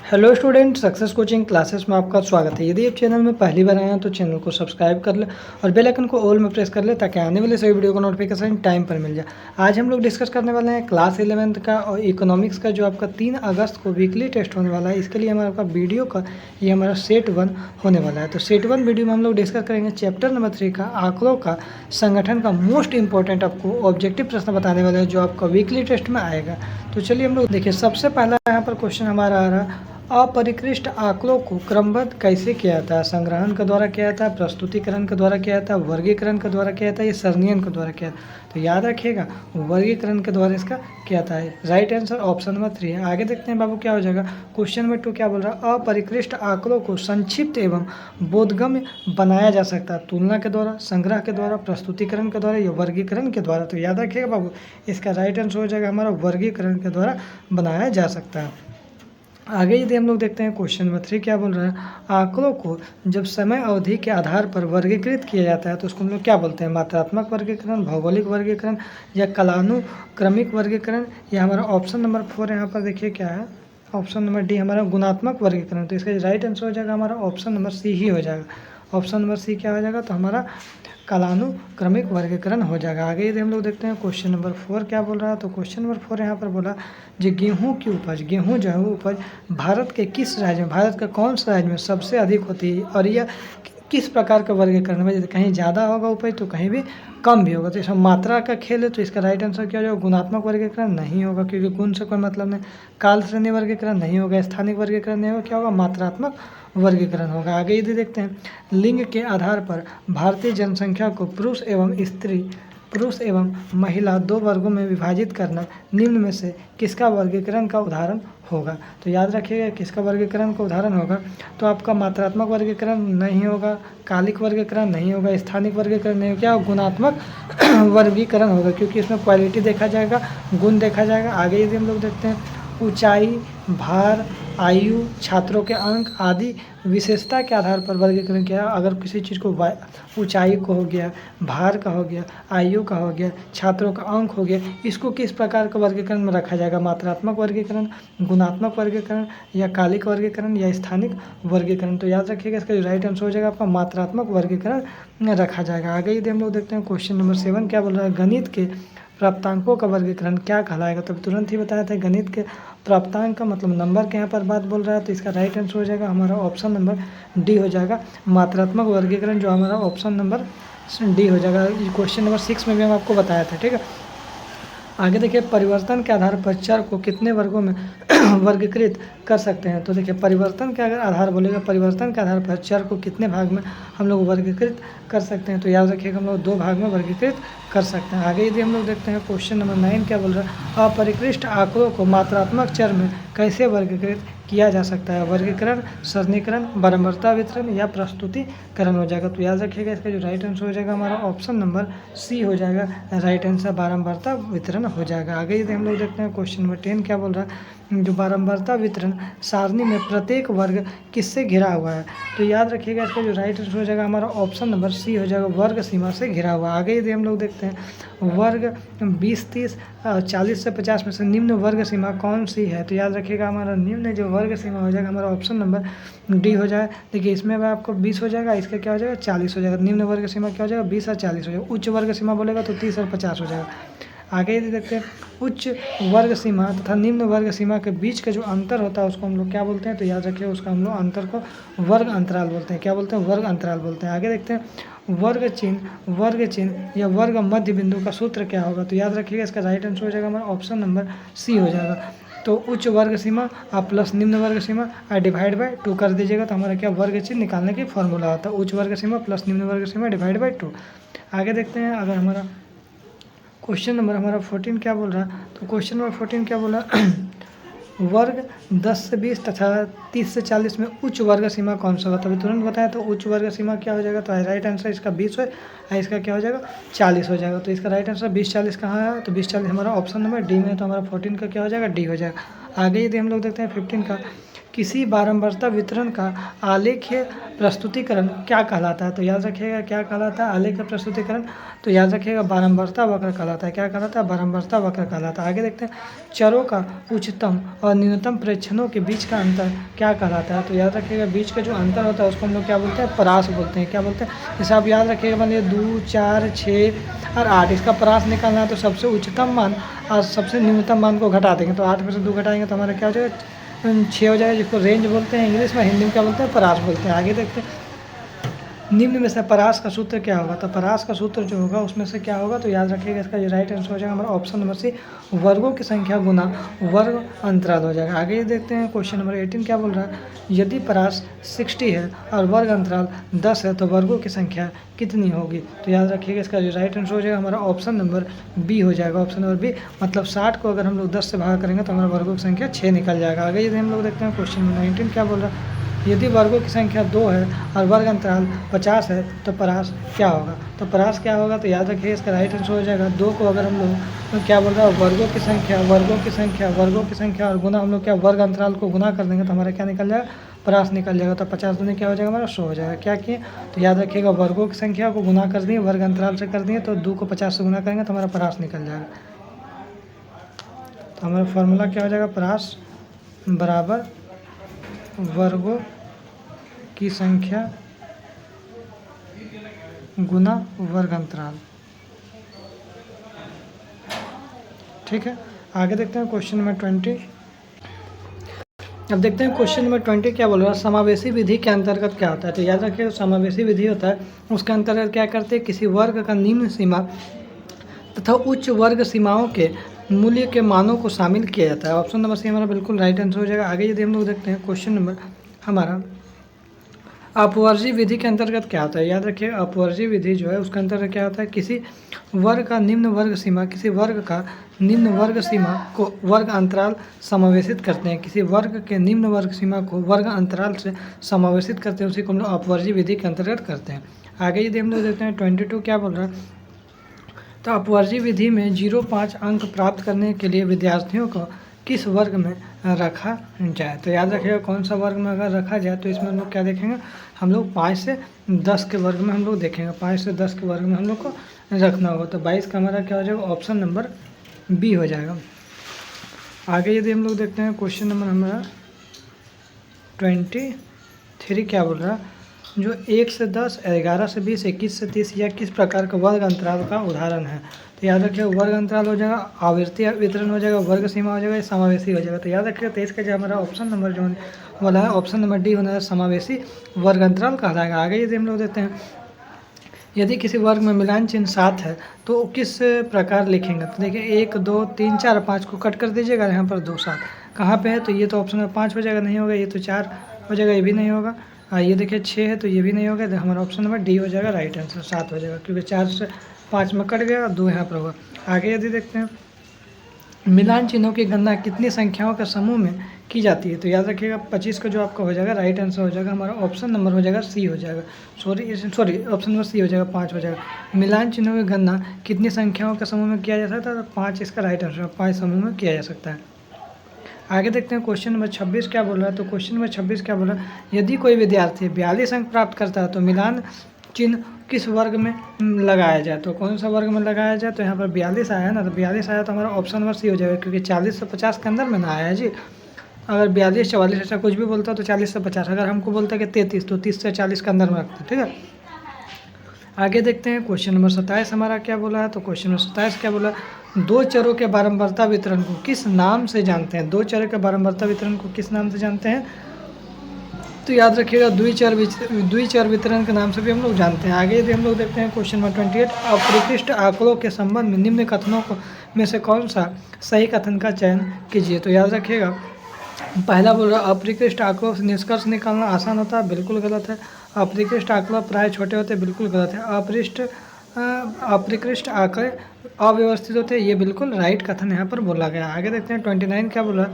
Hello student, success coaching classes में आपका स्वागत है। यदि आप चैनल में पहली बार आए हैं तो चैनल को सब्सक्राइब कर ले और बेल आइकन को ऑल में प्रेस कर ले ताकि आने वाले सभी वीडियो का नोटिफिकेशन टाइम पर मिल जाए। आज हम लोग डिस्कस करने वाले हैं क्लास 11th का और इकोनॉमिक्स का, जो आपका 3 अगस्त को वीकली टेस्ट होने वाला है। इसके लिए हमारा वीडियो का ये हमारा सेट 1 होने वाला है। तो सेट 1 वीडियो में हम लोग डिस्कस करेंगे चैप्टर नंबर 3 का आंकड़ों का संगठन का मोस्ट इंपॉर्टेंट आपको ऑब्जेक्टिव प्रश्न बताने वाले हैं, जो आपका वीकली टेस्ट में आएगा। तो चलिए हम लोग देखिए, सबसे पहला यहाँ पर क्वेश्चन हमारा आ रहा है, अपरिष्कृत आंकड़ों को क्रमबद्ध कैसे किया जाता है? संग्रहण के द्वारा किया जाता है, प्रस्तुतिकरण के द्वारा किया जाता है, वर्गीकरण के द्वारा किया जाता है, या सरणीयन के द्वारा किया जाता है? तो याद रखिएगा, वर्गीकरण के द्वारा इसका किया जाता है। राइट आंसर ऑप्शन नंबर 3 है। आगे देखते हैं बाबू क्या हो जाएगा। क्वेश्चन नंबर 2 क्या बोल रहा है? अपरिष्कृत आंकड़ों को संक्षिप्त एवं बोधगम्य बनाया जा सकता है तुलना के द्वारा, संग्रह के द्वारा, प्रस्तुतिकरण के द्वारा या वर्गीकरण के द्वारा। तो याद रखिएगा बाबू, इसका राइट आंसर हो जाएगा हमारा वर्गीकरण के द्वारा बनाया जा सकता है। आगे यदि हम लोग देखते हैं क्वेश्चन नंबर 3 क्या बोल रहा है? आंकड़ों को जब समय अवधि के आधार पर वर्गीकृत किया जाता है तो उसको हम लोग क्या बोलते हैं? मात्रात्मक वर्गीकरण, भौगोलिक वर्गीकरण, या कालानुक्रमिक वर्गीकरण, या हमारा ऑप्शन नंबर 4 यहाँ पर देखिए क्या है, ऑप्शन नंबर डी हमारा गुणात्मक वर्गीकरण। तो इसका राइट आंसर हो जाएगा हमारा ऑप्शन नंबर सी ही हो जाएगा। ऑप्शन नंबर सी क्या हो जाएगा? तो हमारा कालानुक्रमिक वर्गीकरण हो जाएगा। आगे यदि हम लोग देखते हैं क्वेश्चन नंबर 4 क्या बोल रहा है, तो क्वेश्चन नंबर 4 यहाँ पर बोला, जो गेहूं की उपज, गेहूं जो है वो उपज भारत के किस राज्य में, भारत का कौन सा राज्य में सबसे अधिक होती है, और यह किस प्रकार का वर्गीकरण में? जैसे कहीं ज़्यादा होगा उपज तो कहीं भी कम भी होगा। तो इसमें मात्रा का खेल है, तो इसका राइट आंसर क्या हो जाएगा? गुणात्मक वर्गीकरण नहीं होगा, क्योंकि गुण से कोई मतलब नहीं। काल श्रेणी वर्गीकरण नहीं होगा, स्थानिक वर्गीकरण नहीं होगा, क्या होगा? मात्रात्मक वर्गीकरण होगा। आगे यदि देखते हैं, लिंग के आधार पर भारतीय जनसंख्या को पुरुष एवं महिला 2 वर्गों में विभाजित करना निम्न में से किसका वर्गीकरण का उदाहरण होगा? तो याद रखिएगा, किसका वर्गीकरण का उदाहरण होगा? तो आपका मात्रात्मक वर्गीकरण नहीं होगा, कालिक वर्गीकरण नहीं होगा, स्थानिक वर्गीकरण नहीं होगा, क्या गुणात्मक वर्गीकरण होगा, क्योंकि इसमें क्वालिटी देखा जाएगा, गुण देखा जाएगा। आगे यदि हम लोग देखते हैं, ऊंचाई, भार, आयु, छात्रों के अंक आदि विशेषता के आधार पर वर्गीकरण किया। अगर किसी चीज़ को ऊंचाई को हो गया, भार का हो गया, आयु का हो गया, छात्रों का अंक हो गया, इसको किस प्रकार का वर्गीकरण में रखा जाएगा? मात्रात्मक वर्गीकरण, गुणात्मक वर्गीकरण, या कालिक वर्गीकरण, या स्थानिक वर्गीकरण? तो याद रखिएगा, इसका राइट आंसर हो जाएगा आपका मात्रात्मक वर्गीकरण में रखा जाएगा। आगे यदि हम लोग देखते हैं क्वेश्चन नंबर 7 क्या बोल रहा है? गणित के प्राप्तांकों का वर्गीकरण क्या कहलाएगा? तो तुरंत ही बताया था, गणित के प्राप्तांक का मतलब नंबर के यहाँ पर बात बोल रहा है। तो इसका राइट आंसर हो जाएगा हमारा ऑप्शन नंबर डी हो जाएगा, मात्रात्मक वर्गीकरण, जो हमारा ऑप्शन नंबर डी हो जाएगा। क्वेश्चन नंबर 6 में भी हम आपको बताया था, ठीक है। आगे देखिए, परिवर्तन के आधार पर चर को कितने वर्गों में वर्गीकृत कर सकते हैं? तो देखिए, परिवर्तन के अगर आधार बोलेगा, परिवर्तन के आधार पर चर को कितने भाग में हम लोग वर्गीकृत कर सकते हैं? तो याद रखिएगा, हम लोग 2 भाग में वर्गीकृत कर सकते हैं। आगे यदि हम लोग देखते हैं क्वेश्चन नंबर 9 क्या बोल रहा है? अपरिष्कृत आंकड़ों को मात्रात्मक चर में कैसे वर्गीकृत किया जा सकता है? वर्गीकरण, सरणीकरण, बारंबारता वितरण, या प्रस्तुतिकरण हो जाएगा। तो याद रखिएगा, इसका जो राइट आंसर हो जाएगा हमारा ऑप्शन नंबर सी हो जाएगा, राइट आंसर बारंबारता वितरण हो जाएगा। आगे यदि हम लोग देखते हैं क्वेश्चन नंबर 10 क्या बोल रहा है? जो बारंबारता वितरण सारणी में प्रत्येक वर्ग किससे घिरा हुआ है? तो याद रखिएगा, इसका जो राइट आंसर हो जाएगा हमारा ऑप्शन नंबर सी हो जाएगा, वर्ग सीमा से घिरा हुआ। आगे यदि हम लोग देखते हैं, वर्ग 20, 30, 40 से 50 में से निम्न वर्ग सीमा कौन सी है? तो याद रखिएगा, हमारा निम्न जो वर्ग सीमा हो जाएगा हमारा ऑप्शन नंबर डी हो जाएगा। देखिए, इसमें आपको 20 हो जाएगा, इसका क्या हो जाएगा? 40 हो जाएगा। निम्न वर्ग सीमा क्या हो जाएगा? 20 और 40 हो जाएगा। उच्च वर्ग सीमा बोलेगा तो 30 और 50 हो जाएगा। आगे यदि देखते हैं, उच्च वर्ग सीमा तथा निम्न वर्ग सीमा के बीच का जो अंतर होता है उसको हम लोग क्या बोलते हैं? तो याद रखिए, उसका हम लोग अंतर को वर्ग अंतराल बोलते हैं। क्या बोलते हैं? वर्ग अंतराल बोलते हैं। आगे देखते हैं, वर्ग चिन्ह या वर्ग मध्य बिंदु का सूत्र क्या होगा? तो याद रखिएगा, इसका राइट आंसर हो जाएगा हमारा ऑप्शन नंबर सी हो जाएगा। तो उच्च वर्ग सीमा आप प्लस निम्न वर्ग सीमा डिवाइड बाय 2 कर दीजिएगा, तो हमारा क्या वर्ग चिन्ह निकालने की फॉर्मूला होता है, उच्च वर्ग सीमा प्लस निम्न वर्ग सीमा डिवाइड बाय 2। आगे देखते हैं, अगर हमारा क्वेश्चन नंबर हमारा 14 क्या बोल रहा है? तो क्वेश्चन नंबर 14 क्या बोला? वर्ग 10 से 20 तथा 30 से 40 में उच्च वर्ग सीमा कौन सा होगा? तभी तुरंत बताया, तो उच्च वर्ग सीमा क्या हो जाएगा? तो राइट आंसर इसका 20 है, इसका क्या हो जाएगा? 40 हो जाएगा। तो इसका राइट आंसर 20-40 कहाँ है? तो 20-40 हमारा ऑप्शन नंबर डी में है, तो हमारा 14 का क्या हो जाएगा? डी हो जाएगा। आगे यदि हम लोग देखते हैं 15 का, किसी बारंबारता वितरण का आलेख्य प्रस्तुतिकरण क्या कहलाता है? तो याद रखिएगा क्या कहलाता है आलेख्य प्रस्तुतिकरण। तो याद रखिएगा बारंबारता वक्र कहलाता है। क्या कहलाता है? बारंबारता वक्र कहलाता है। आगे देखते हैं चरों का उच्चतम और न्यूनतम प्रेक्षणों के बीच का अंतर क्या कहलाता है? तो याद रखिएगा बीच का जो अंतर होता है उसको हम लोग क्या बोलते हैं? परास बोलते हैं। क्या बोलते हैं? जैसे आप याद रखिएगा मान लीजिए 2, 4, 6 और 8 इसका परास निकालना है तो सबसे उच्चतम मान और सबसे न्यूनतम मान को घटा देंगे। तो 8 में से 2 घटाएंगे तो हमारा क्या हो जाएगा? 6 हो जाएगा, जिसको रेंज बोलते हैं इंग्लिश में, हिंदी में क्या बोलते हैं? परास बोलते हैं। आगे देखते हैं निम्न में से परास का सूत्र क्या होगा? तो परास का सूत्र जो होगा उसमें से क्या होगा? तो याद रखिएगा इसका जो राइट आंसर हो जाएगा हमारा ऑप्शन नंबर सी, वर्गों की संख्या गुना वर्ग अंतराल हो जाएगा। आगे ये देखते हैं क्वेश्चन नंबर 18 क्या बोल रहा है? यदि परास 60 है और वर्ग अंतराल 10 है तो वर्गों की संख्या कितनी होगी? तो याद रखिएगा इसका जो राइट आंसर हो जाएगा हमारा ऑप्शन नंबर बी हो जाएगा। ऑप्शन नंबर बी, मतलब 60 को अगर हम लोग 10 से भाग करेंगे तो हमारा वर्गों की संख्या 6 निकल जाएगा। आगे यदि हम लोग देखते हैं क्वेश्चन नंबर 19 क्या बोल रहा है? यदि वर्गों की संख्या 2 है और वर्ग अंतराल 50 है तो परास क्या होगा? तो परास क्या होगा? तो याद रखिए इसका राइट आंसर हो जाएगा 2 को अगर हम लोग तो क्या बोल रहा है? वर्गों की संख्या और गुना हम लोग क्या वर्ग अंतराल को गुना कर देंगे तो हमारा क्या निकल जाएगा? परास निकल जाएगा। तो 50 दूनी क्या हो जाएगा? हमारा 100 हो जाएगा। क्या किए? तो याद रखिएगा वर्गों की संख्या को गुना कर दिए, वर्ग अंतराल से कर दिए, तो 2 को 50 से गुना करेंगे तो हमारा परास निकल जाएगा। तो हमारा फॉर्मूला क्या हो जाएगा? परास बराबर वर्गों की संख्या गुना वर्ग अंतराल। ठीक है, आगे देखते हैं क्वेश्चन नंबर 20। अब देखते हैं क्वेश्चन नंबर 20 क्या बोल रहा है? समावेशी विधि के अंतर्गत क्या होता है? तो याद रखिए समावेशी विधि होता है उसके अंतर्गत क्या करते हैं? किसी वर्ग का निम्न सीमा तथा उच्च वर्ग सीमाओं के मूल्य के मानों को शामिल किया जाता है। ऑप्शन नंबर सी हमारा बिल्कुल राइट आंसर हो जाएगा। आगे यदि हम लोग देखते हैं क्वेश्चन नंबर हमारा अपवर्जी विधि के अंतर्गत क्या होता है? याद रखिए अपवर्जी विधि जो है उसके अंतर्गत क्या होता है? किसी वर्ग का निम्न वर्ग सीमा, किसी वर्ग का निम्न वर्ग सीमा को वर्ग अंतराल समावेशित करते हैं। किसी वर्ग के निम्न वर्ग सीमा को वर्ग अंतराल से समावेशित करते हैं, उसी को हम लोग अपवर्जी विधि के अंतर्गत करते हैं। आगे यदि हम लोग देखते हैं 22 क्या बोल रहा है? तो अपवर्जी विधि में 0.5 अंक प्राप्त करने के लिए विद्यार्थियों को किस वर्ग में रखा जाए? तो याद रखिएगा कौन सा वर्ग में अगर रखा जाए तो इसमें हम लोग क्या देखेंगे? हम लोग 5 से 10 के वर्ग में हम लोग देखेंगे। 5 से 10 के वर्ग में हम लोग को रखना होगा। तो 22 का हमारा क्या हो जाएगा? ऑप्शन नंबर बी हो जाएगा। आगे यदि हम लोग देखते हैं क्वेश्चन नंबर हमारा 23 क्या बोल रहा है? जो 1 से 10, 11 से 20, 21 से 30 या किस प्रकार का वर्ग अंतराल का उदाहरण है? तो याद रखिए वर्ग अंतराल हो जाएगा, आवर्ती वितरण हो जाएगा, वर्ग सीमा हो जाएगा, समावेशी हो जाएगा। तो याद रखिएगा 23 का जो हमारा ऑप्शन नंबर जो वाला है ऑप्शन नंबर डी होना है, समावेशी वर्ग अंतराल कहलाएगा। आगे यदि हम लोग देते हैं यदि किसी वर्ग में मिलान चिन्ह 7 है तो किस प्रकार लिखेंगे? तो देखिए 1, 2, 3, 4, 5 को कट कर दीजिएगा, यहाँ पर 2, 7 कहाँ पे है? तो ये तो ऑप्शन में 5 हो जाएगा, नहीं होगा। ये तो 4 हो जाएगा, ये भी नहीं होगा। ये देखिए 6 है तो ये भी नहीं होगा। तो हमारा ऑप्शन नंबर डी हो जाएगा राइट आंसर, 7 हो जाएगा, क्योंकि 4 से 5 में कट गया, 2 यहाँ पर होगा। आगे यदि देखते हैं मिलान चिन्हों की गणना कितनी संख्याओं के समूह में की जाती है? तो याद रखिएगा 25 का जो आपका हो जाएगा राइट आंसर हो जाएगा हमारा ऑप्शन नंबर हो जाएगा सी हो जाएगा। सॉरी ऑप्शन नंबर सी हो जाएगा, 5 हो जाएगा। मिलान चिन्हों की गणना कितनी संख्याओं के समूह में किया जा सकता है? तो 5 इसका राइट आंसर है, 5 समूह में किया जा सकता है। आगे देखते हैं क्वेश्चन नंबर 26 क्या बोल रहा है? तो क्वेश्चन नंबर 26 क्या बोल रहा है? यदि कोई विद्यार्थी 42 अंक प्राप्त करता है तो मिलान चिन्ह किस वर्ग में लगाया जाए? तो कौन सा वर्ग में लगाया जाए? तो यहाँ पर 42 आया ना, तो 42 आया तो हमारा ऑप्शन नंबर सी हो जाएगा, क्योंकि 40 से 50 के अंदर में ना आया है जी। अगर 42, 44 ऐसा कुछ भी बोलता तो 40 से 50, अगर हमको बोलता है कि 33 तो 30 से 40 के अंदर में रखते हैं। ठीक है, आगे देखते हैं क्वेश्चन नंबर 27 हमारा क्या बोला है? तो क्वेश्चन नंबर 27 क्या बोला? दो चरों के बारंबारता वितरण को किस नाम से जानते हैं? दो चरों के बारंबारता वितरण को किस नाम से जानते हैं? तो याद रखिएगा द्विचर वितरण के नाम से भी हम लोग जानते हैं। आगे यदि हम लोग देखते हैं क्वेश्चन नंबर 28, अपरिकृष्ट आंकड़ों के संबंध में निम्न कथनों को में से कौन सा सही कथन का चयन कीजिए? तो याद रखिएगा पहला बोल रहा अपरिकृष्ट आंकड़ों से निष्कर्ष निकालना आसान होता है, बिल्कुल गलत है। अपरिकृष्ट आंकड़ा प्राय छोटे होते हैं, बिल्कुल गलत है। अपरिकृष्ट आंकड़े अव्यवस्थित होते हैं, ये बिल्कुल राइट कथन यहाँ पर बोला गया। आगे देखते हैं 29 क्या बोला?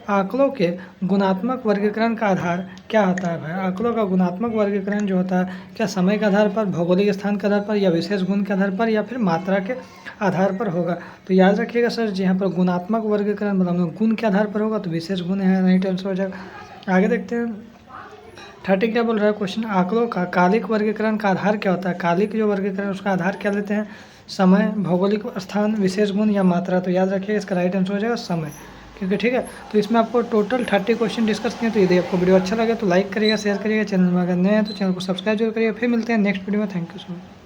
आंकड़ों के गुणात्मक वर्गीकरण का आधार क्या होता है? भाई आंकड़ों का गुणात्मक वर्गीकरण जो होता है क्या समय के आधार पर, भौगोलिक स्थान के आधार पर, या विशेष गुण के आधार पर, या फिर मात्रा के आधार पर होगा? तो याद रखिएगा सर जी यहाँ पर गुणात्मक वर्गीकरण मतलब गुण के आधार पर होगा, तो विशेष गुण है राइट आंसर हो जाएगा। आगे देखते हैं 30 क्या बोल रहा है क्वेश्चन, आंकड़ों का कालिक वर्गीकरण का आधार क्या होता है। कालिक जो वर्गीकरण उसका आधार क्या लेते हैं, समय, भौगोलिक स्थान, विशेष गुण या मात्रा। तो याद रखिए इसका राइट आंसर हो जाएगा समय, क्योंकि ठीक है। तो इसमें आपको टोटल 30 क्वेश्चन डिस्कस किए। तो यदि आपको वीडियो अच्छा लगे तो लाइक करिएगा, शेयर करिएगा, चैनल में अगर नए हैं तो चैनल को सब्सक्राइब जरूर करिएगा। फिर मिलते हैं नेक्स्ट वीडियो में। Thank you so much.